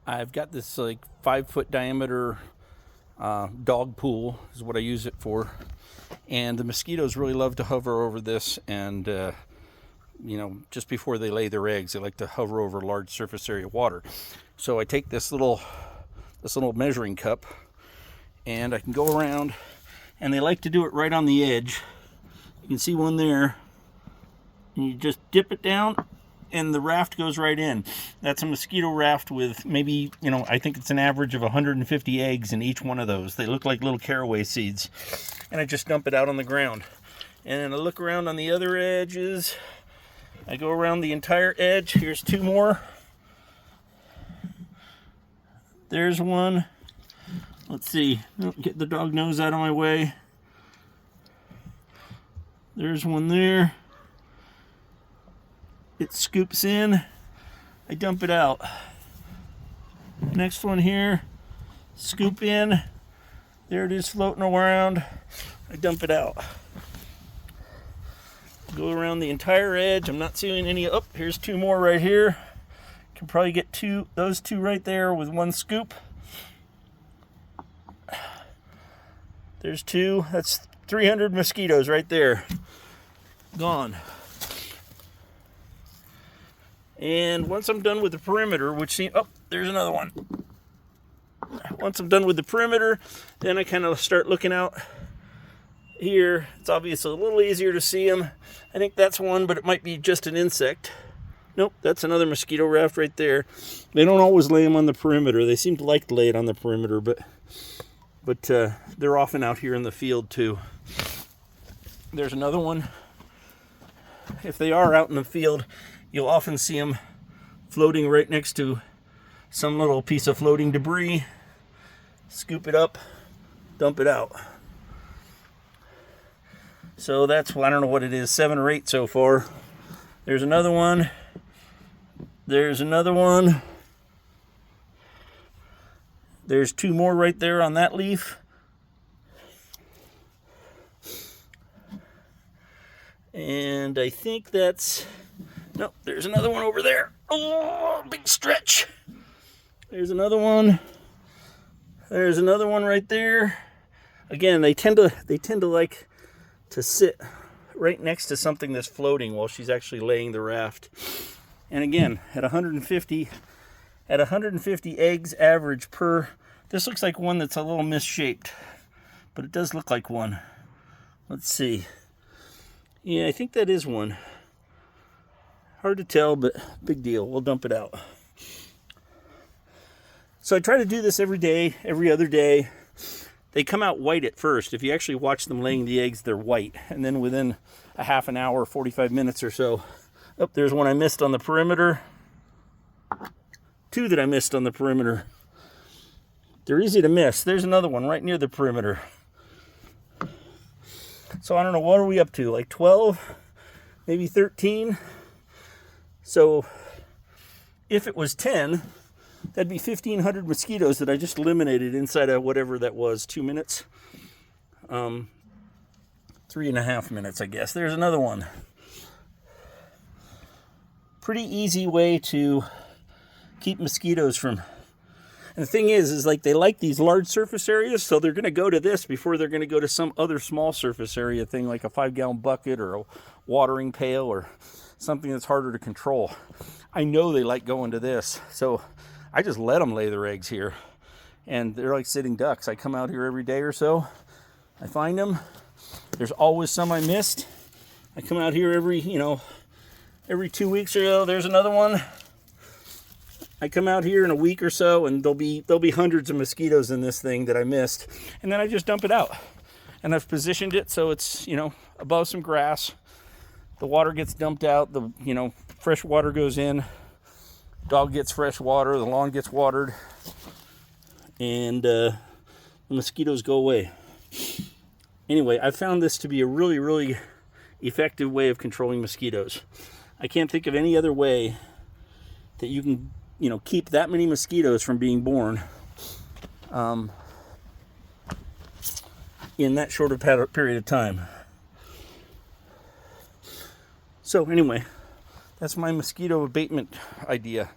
I've got this like 5-foot diameter dog pool is what I use it for, and the mosquitoes really love to hover over this, and just before they lay their eggs, they like to hover over a large surface area of water. So I take this little measuring cup, and I can go around, and they like to do it right on the edge. You can see one there, and you just dip it down and the raft goes right in. That's a mosquito raft with maybe, I think it's an average of 150 eggs in each one of those. They look like little caraway seeds. And I just dump it out on the ground. And then I look around on the other edges. I go around the entire edge. Here's 2 more. There's one. Let's see. Get the dog nose out of my way. There's one there. It scoops in, I dump it out. Next one here, scoop in, there it is floating around, I dump it out. Go around the entire edge, I'm not seeing any, oh, here's 2 more right here. Can probably get those 2 right there with 1 scoop. There's 2, that's 300 mosquitoes right there, gone. And once I'm done with the perimeter, there's another one. Once I'm done with the perimeter, then I kind of start looking out here. It's obviously a little easier to see them. I think that's one, but it might be just an insect. Nope, that's another mosquito raft right there. They don't always lay them on the perimeter. They seem to like to lay it on the perimeter, but they're often out here in the field too. There's another one. If they are out in the field, you'll often see them floating right next to some little piece of floating debris. Scoop it up, dump it out. So that's, I don't know what it is, 7 or 8 so far. There's another one. There's another one. There's 2 more right there on that leaf. And I think that's, nope, there's another one over there. Oh, big stretch. There's another one. There's another one right there. Again, they tend to like to sit right next to something that's floating while she's actually laying the raft. And again, at 150 eggs average per, this looks like one that's a little misshaped, but it does look like one. Let's see. Yeah, I think that is one. Hard to tell, but big deal. We'll dump it out. So I try to do this every day, every other day. They come out white at first. If you actually watch them laying the eggs, they're white. And then within a half an hour, 45 minutes or so, oh, there's one I missed on the perimeter. 2 that I missed on the perimeter. They're easy to miss. There's another one right near the perimeter. So I don't know, what are we up to? Like 12, maybe 13? So if it was 10, that'd be 1,500 mosquitoes that I just eliminated inside of whatever that was, 2 minutes. 3.5 minutes, I guess. There's another one. Pretty easy way to keep mosquitoes from. And the thing is like they like these large surface areas, so they're going to go to this before they're going to go to some other small surface area thing like a 5-gallon bucket or a watering pail or something that's harder to control. I know they like going to this, so I just let them lay their eggs here. And they're like sitting ducks. I come out here every day or so. I find them. There's always some I missed. I come out here every 2 weeks or so. There's another one. I come out here in a week or so, and there'll be hundreds of mosquitoes in this thing that I missed, and then I just dump it out. And I've positioned it so it's above some grass. The water gets dumped out. The fresh water goes in. Dog gets fresh water. The lawn gets watered, and the mosquitoes go away. Anyway, I found this to be a really, really effective way of controlling mosquitoes. I can't think of any other way that you can keep that many mosquitoes from being born in that short a period of time. So anyway, that's my mosquito abatement idea.